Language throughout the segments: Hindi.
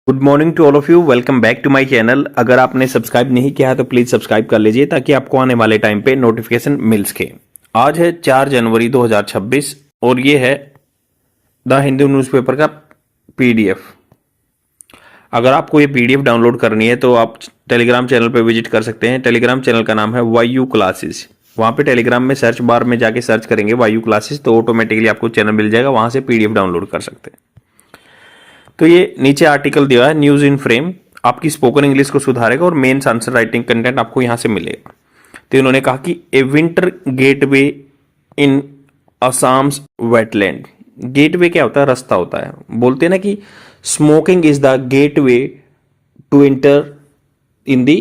Good morning to all of you. Welcome back to my channel. अगर आपने सब्सक्राइब नहीं किया है तो प्लीज सब्सक्राइब कर लीजिए ताकि आपको आने वाले टाइम पे नोटिफिकेशन मिल सके। आज है 4 जनवरी 2026 और ये है द हिंदू न्यूज़पेपर का पीडीएफ। अगर आपको ये पीडीएफ डाउनलोड करनी है तो आप टेलीग्राम चैनल पे विजिट कर सकते हैं। टेलीग्राम चैनल का नाम है वायु क्लासेस। वहाँ पे टेलीग्राम में सर्च बार में जाके सर्च करेंगे वायु क्लासेस तो ऑटोमेटिकली आपको चैनल मिल जाएगा, वहाँ से पीडीएफ डाउनलोड कर सकते हैं। तो ये नीचे आर्टिकल दिया है न्यूज इन फ्रेम, आपकी स्पोकन इंग्लिश को सुधारेगा और मेंस आंसर राइटिंग कंटेंट आपको यहां से मिलेगा। तो इन्होंने कहा कि ए विंटर गेटवे इन असम्स वेटलैंड। गेटवे क्या होता है? रास्ता होता है। बोलते हैं ना कि smoking is the gateway to enter in the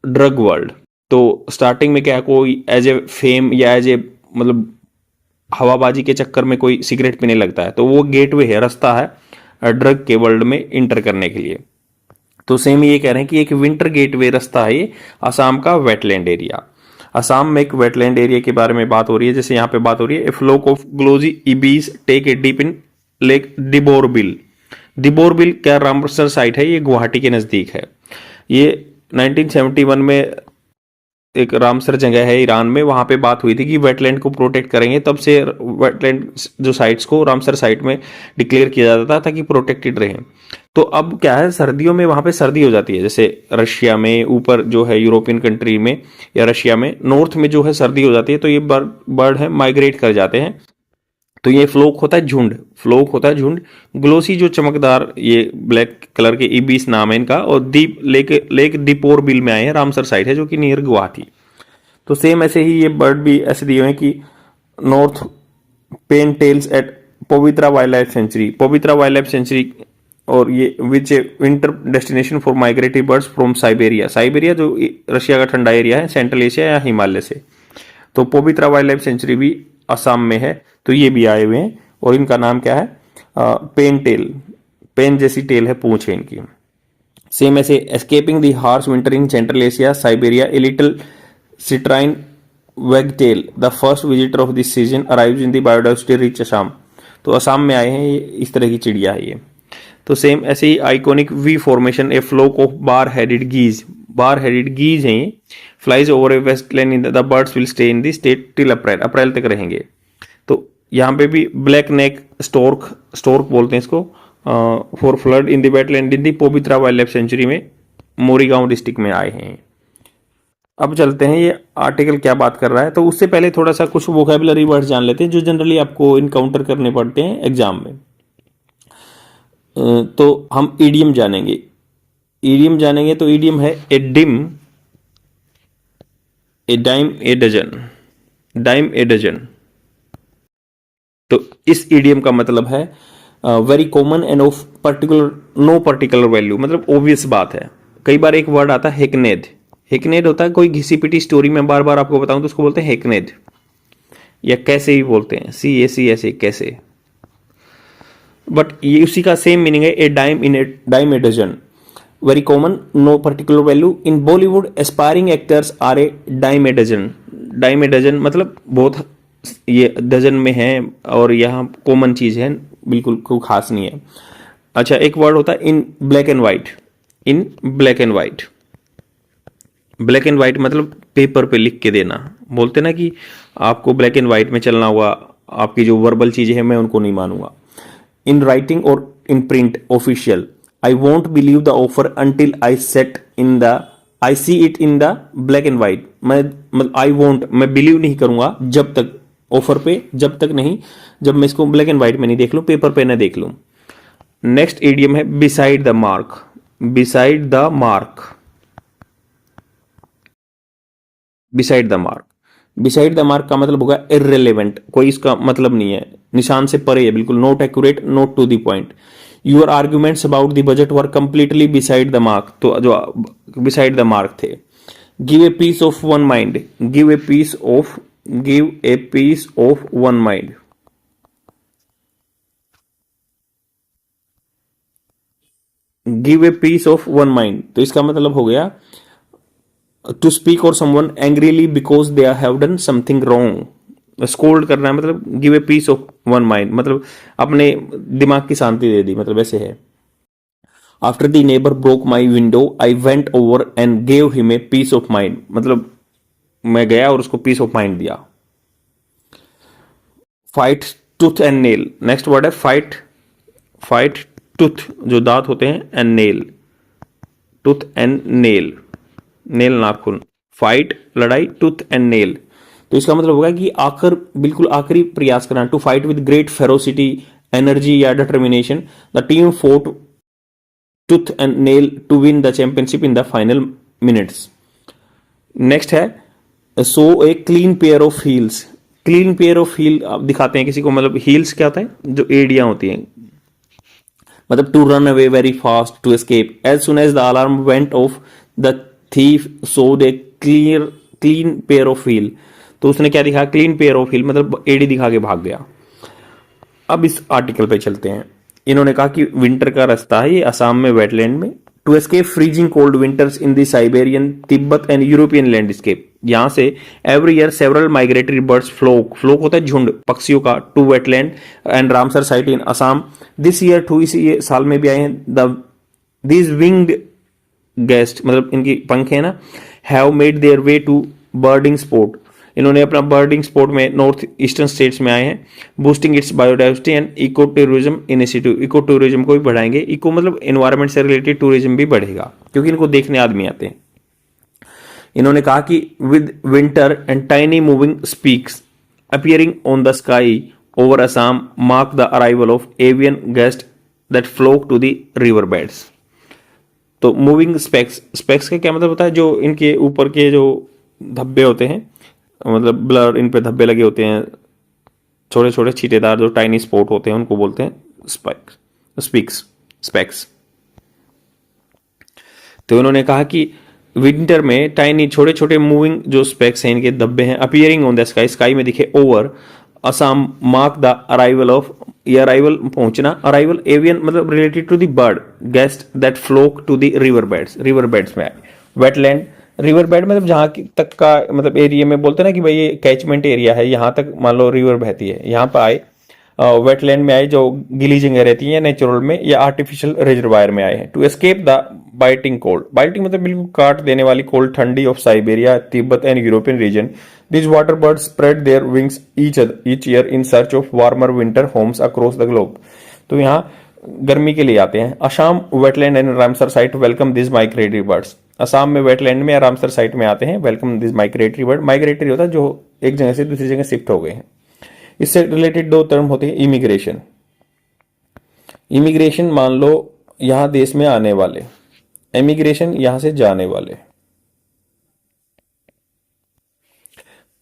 drug world. तो स्टार्टिंग में क्या है, कोई एज ए फेम या एज ए मतलब हवाबाजी के चक्कर में कोई सिगरेट पीने लगता है तो वो गेटवे है, रास्ता है ड्रग के वर्ल्ड में इंटर करने के लिए। तो सेम ये कह रहे हैं कि एक विंटर गेटवे रास्ता है ये असम का वेटलैंड एरिया। असम में एक वेटलैंड एरिया के बारे में बात हो रही है। जैसे यहाँ पे बात हो रही है, a flock of glossy ibises take a dip in lake Deeporbeel. Deeporbeel क्या रामसर साइट है, ये गुवाहाटी के नजदीक है। ये 1971 में एक रामसर जगह है ईरान में, वहां पे बात हुई थी कि वेटलैंड को प्रोटेक्ट करेंगे। तब से वेटलैंड जो साइट्स को रामसर साइट में डिक्लेयर किया जाता था ताकि प्रोटेक्टेड रहे। तो अब क्या है, सर्दियों में वहां पे सर्दी हो जाती है। जैसे रशिया में ऊपर जो है यूरोपियन कंट्री में या रशिया में नॉर्थ में जो है सर्दी हो जाती है तो ये बर्ड है माइग्रेट कर जाते हैं। तो ये फ्लोक होता है झुंड, फ्लोक होता है झुंड। ग्लोसी जो चमकदार ये ब्लैक कलर के इबीस नाम है इनका, और दीप लेक दीपोर बिल में आए हैं, रामसर साइट है जो कि नियर गुवाहाटी। तो सेम ऐसे ही ये बर्ड भी ऐसे दिए हुए हैं कि north pen tails at Pobitora wildlife sanctuary, Pobitora wildlife sanctuary, और ये which winter destination for migratory birds from Siberia. Siberia जो रशिया का ठंडा एरिया है, सेंट्रल एशिया या हिमालय से। तो पवित्रा वाइल्ड लाइफ सेंचुरी भी असम में है, तो ये भी आए हुए हैं। और इनका नाम क्या है? पेन टेल, पेन जैसी टेल है, पूंछ है इनकी। सेम ऐसे escaping the harsh winter in Central Asia Siberia, a little citrine wagtail the first visitor of this season arrives in the biodiversity rich Assam. तो असम में आए हैं ये, इस तरह की चिड़िया है ये। तो सेम ऐसे ही iconic V formation, a flock of bar headed geese, bar headed geese हैं ये, flies over a wasteland in the birds will stay in the state till April, April तक रहेंगे। तो यहाँ पे भी ब्लैक नेक स्टोर्क, स्टोर्क बोलते हैं इसको, for flood in the wetland in the Pavitra wildlife century में मोरीगांव डिस्ट्रिक्ट में आए हैं। अब चलते हैं ये आर्टिकल क्या बात कर रहा है। तो उससे पहले थोड़ा सा कुछ वोकेबुलरी वर्ड्स जान लेते हैं जो जनरली आपको इनकाउंटर करने पड़ते हैं एग्जाम में। तो हम ईडियम जानेंगे। ईडियम जानेंगे तो ईडियम है a dim, a dime, a dozen, dime a dozen. तो इस ईडियम का मतलब है very common and of particular, no particular value, मतलब ऑब्वियस बात है। कई बार एक वर्ड आता है हेकनेद, हेकनेद होता है कोई घिसी पिटी स्टोरी में बार बार आपको बताऊं तो उसको बोलते हैं हेकनेद, या कैसे भी बोलते हैं, CAC कैसे। बट ये उसी का सेम मीनिंग है, a dime in a dime a dozen, very common, no particular value. In Bollywood aspiring actors are a dime a dozen, dime a dozen मतलब बहुत ये डजन में है और यहाँ कॉमन चीज है, बिल्कुल कोई खास नहीं है। अच्छा, एक वर्ड होता है in black and white, in black and white, black and white मतलब पेपर पे लिख के देना। बोलते ना कि आपको ब्लैक एंड व्हाइट में चलना होगा, आपकी जो वर्बल चीजें हैं मैं उनको नहीं मानूंगा। इन राइटिंग और in print official, I won't believe the offer until I set in the, I see it in the black and white. मैं मतलब आई वॉन्ट, मैं बिलीव नहीं करूंगा जब तक ऑफर पे, जब तक नहीं जब मैं इसको ब्लैक एंड व्हाइट में नहीं देख लूं, पेपर पे ना देख लूं। नेक्स्ट इडियम है beside the mark, beside the mark, beside the mark. Beside the mark का मतलब होगा इररिलेवेंट, कोई इसका मतलब नहीं है, निशान से परे है बिल्कुल, not accurate, not to the point. Your arguments about the budget were completely beside the mark, तो जो बिसाइड द मार्क थे। Give a piece of one mind, give a piece of, give a piece of one mind, give a piece of one mind. तो इसका मतलब हो गया टू स्पीक और someone angrily because they have done something wrong, scold करना है, मतलब give a piece of one mind मतलब अपने दिमाग की शांति दे दी, मतलब ऐसे है। After the neighbour broke my window I went over and gave him a piece of mind, मतलब मैं गया और उसको पीस ऑफ माइंड दिया। Fight tooth and nail, next word है फाइट, फाइट टूथ जो दांत होते हैं, and nail, tooth and nail, nail नाखून, फाइट लड़ाई, टूथ एंड नेल। तो इसका मतलब होगा कि आखिर बिल्कुल आखिरी प्रयास करना, to fight with great ferocity, energy या determination, the team fought tooth and nail to win the championship in the final minutes. Next है so a clean pair of heels, clean pair of heel आप दिखाते हैं किसी को, मतलब हील्स क्या होता है, जो एड़ियां होती हैं, मतलब to run away very fast, to escape. As soon as the alarm went off the thief showed a clean pair of heel, तो उसने क्या दिखा, क्लीन पेयर ऑफ हील, मतलब एड़ी दिखा के भाग गया। अब इस आर्टिकल पे चलते हैं। इन्होंने कहा कि विंटर का रास्ता है ये असम में वेटलैंड में, to escape freezing cold winters in the Siberian, Tibet and European landscape. यहां से every year several migratory birds flock, flock होता है झुंड पक्षियों का, to wetland and Ramsar site in Assam. This year too, इसी साल में भी आए हैं। द दीज विंग्ड गेस्ट, मतलब इनकी पंख है ना, have made their way to birding spot, इन्होंने अपना बर्डिंग स्पॉट में नॉर्थ ईस्टर्न स्टेट्स में आए हैं। Boosting its biodiversity and eco tourism initiative, eco tourism को भी बढ़ाएंगे, इको मतलब एनवायरमेंट से रिलेटेड टूरिज्म भी बढ़ेगा क्योंकि इनको देखने आदमी आते हैं। इन्होंने कहा कि with winter and tiny moving specks appearing on the sky over Assam mark the arrival of avian guest that flock to the river beds. तो मूविंग स्पेक्स, स्पेक्स का क्या मतलब होता है, जो इनके ऊपर के जो धब्बे होते हैं, मतलब ब्लर इन पे धब्बे लगे होते हैं, छोटे छोटे छींटेदार जो टाइनी स्पॉट होते हैं उनको बोलते हैं स्पीक्स, स्पेक्स। तो उन्होंने कहा कि विंटर में टाइनी छोटे छोटे मूविंग जो स्पेक्स हैं, इनके धब्बे हैं, appearing on the sky, sky में दिखे over Assam mark the arrival of, ये अराइवल पहुंचना, अराइवल एवियन मतलब related to the bird guest that flock to the river beds, river beds में आए। वेटलैंड, रिवर बेड मतलब जहां तक का मतलब एरिया में बोलते हैं ना कि भाई ये कैचमेंट एरिया है, यहां तक मान लो रिवर बहती है, यहां पर आए। वेटलैंड में आए जो गीली जगह रहती है नेचुरल में, या आर्टिफिशियल रिजर्वायर में आए हैं। To escape the biting cold, biting मतलब बिल्कुल काट देने वाली कोल्ड ठंडी of Siberia, Tibet and European region. This water birds spread their wings each year in search of warmer winter homes across the globe. तो यहाँ गर्मी के लिए आते हैं। Assam wetland and Ramsar site welcome this migratory birds, Assam में वेटलैंड में या रामसर साइट में आते हैं, welcome this migratory bird. Migratory होता है जो एक जगह से दूसरी जगह शिफ्ट हो गए हैं। इससे रिलेटेड दो टर्म होते हैं, इमिग्रेशन, इमिग्रेशन मान लो यहां देश में आने वाले, इमिग्रेशन यहां से जाने वाले।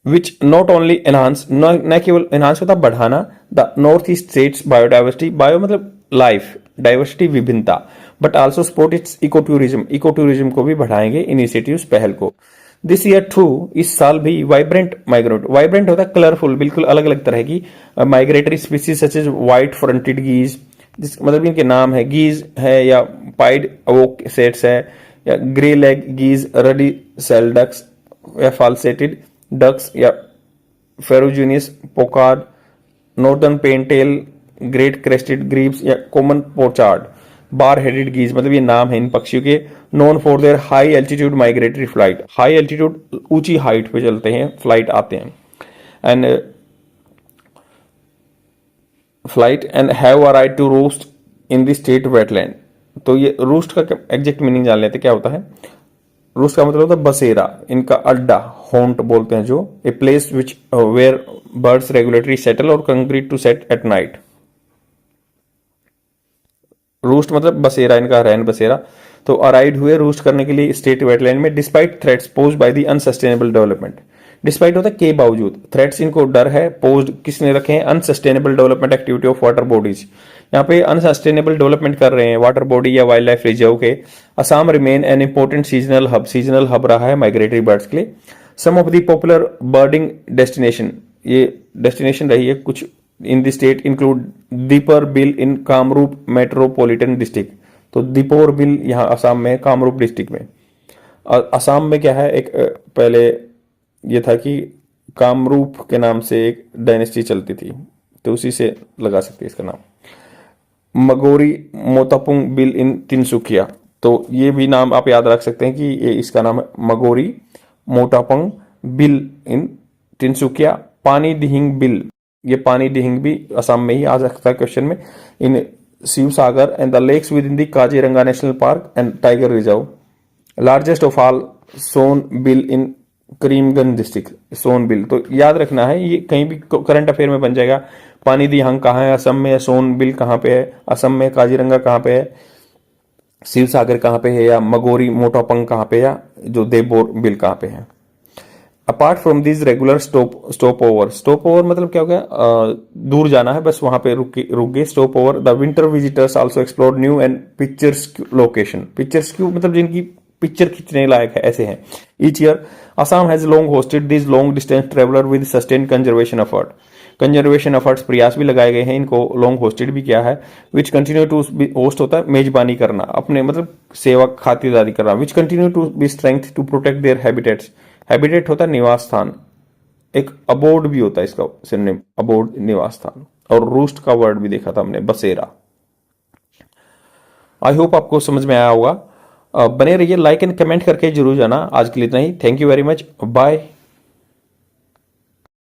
विच नॉट ओनली एनहांस, न केवल एनहांस होता बढ़ाना, the north east states biodiversity, bio मतलब लाइफ, डाइवर्सिटी विभिन्नता, but also support its eco tourism, eco tourism को भी बढ़ाएंगे इनिशिएटिव्स पहल को। दिस ईयर टू, इस साल भी वाइब्रेंट माइग्रेट, वाइब्रेंट होता है कलरफुल, बिल्कुल अलग अलग तरह की migratory species such as white fronted geese, जिस मतलब इनके नाम है, गीज है या पाइड ओक सेट्स है, या grey lag geese, ruddy shelducks या फाल्सेटेड डक्स, या ferruginous pochard, northern pintail, great crested grebes या common pochard, bar headed geese, मतलब ये नाम है इन पक्षियों के। Known for their high altitude migratory flight, high altitude ऊंची हाइट पे चलते हैं, फ्लाइट आते हैं, and flight and have a right to roost in the state wetland. तो ये रूस्ट का एग्जैक्ट मीनिंग जान लेते क्या होता है। रूस्ट का मतलब होता है बसेरा, इनका अड्डा, होंट बोलते हैं जो, a place which where birds regulatory settle और congregate to set at night. Roost मतलब बसेरा, इनका रहन बसेरा। तो अराइव हुए रूस्ट करने के लिए स्टेट वेटलैंड में, despite threats posed by the unsustainable development, despite होता है के बावजूद, थ्रेट्स इनको डर है, पोज्ड किसने रखे हैं, unsustainable development activity of water bodies, यहाँ पे अनसस्टेनेबल डेवलपमेंट कर रहे हैं वाटर बॉडी या वाइल्ड लाइफ रिजर्व के। Assam remain an important seasonal hub, seasonal hub रहा है माइग्रेटरी बर्ड्स के लिए। Some of the popular birding destination, ये डेस्टिनेशन रही है कुछ in the state include Deepor Beel in Kamrup metropolitan district. तो दीपोर बिल यहाँ असम में, कामरूप डिस्ट्रिक्ट में। असम में क्या है, एक पहले ये था कि कामरूप के नाम से एक डायनेस्टी चलती थी, तो उसी से लगा सकते हैं इसका नाम। मगोरी मोतापुंग बिल इन तिनसुकिया। तो ये भी नाम आप याद रख सकते हैं कि ये इसका नाम है मगोरी मोटापंग बिल इन तिनसुकिया। पानी दिहिंग बिल, ये पानी दिहिंग भी असम में ही आ सकता है क्वेश्चन में। In Sivasagar and the lakes within the Kaziranga national park and tiger reserve. Largest of all Son Beel in Karimganj district. Son Beel तो याद रखना है, ये कहीं भी करंट अफेयर में बन जाएगा। पानी दिहांग कहाँ है, असम में है। सोन बिल कहाँ पे है, असम में। काजीरंगा कहाँ पे है, शिव सागर कहाँ पे है। या मगोरी मोटापंग कहाँ पे, या जो देवबोर बिल कहाँ पे है। Apart from this regular stop over. Stop over मतलब क्या हो गया, दूर जाना है बस, वहां पे रुक गए। Stop over. The winter visitors also explore new and pictures location. Pictures Q मतलब जिनकी पिक्चर खींचने लायक है, ऐसे हैं। Each year Assam has long hosted this long distance traveller with sustain conservation effort. Conservation efforts, प्रयास भी लगाए गए हैं, इनको लॉन्ग होस्टेड भी किया है। विच कंटिन्यू टू होस्ट होता है मेजबानी करना, अपने मतलब सेवा खातिरदारी करना। Which continue to be strength to protect their habitats. Habitat होता है निवास स्थान, एक अबोर्ड भी होता है इसका सिनोनिम, अबोर्ड निवास स्थान। और रूस्ट का वर्ड भी देखा था हमने, बसेरा। आई होप आपको समझ में आया होगा। बने रहिए, लाइक एंड कमेंट करके जरूर जाना। आज के लिए इतना ही। Thank you very much, bye.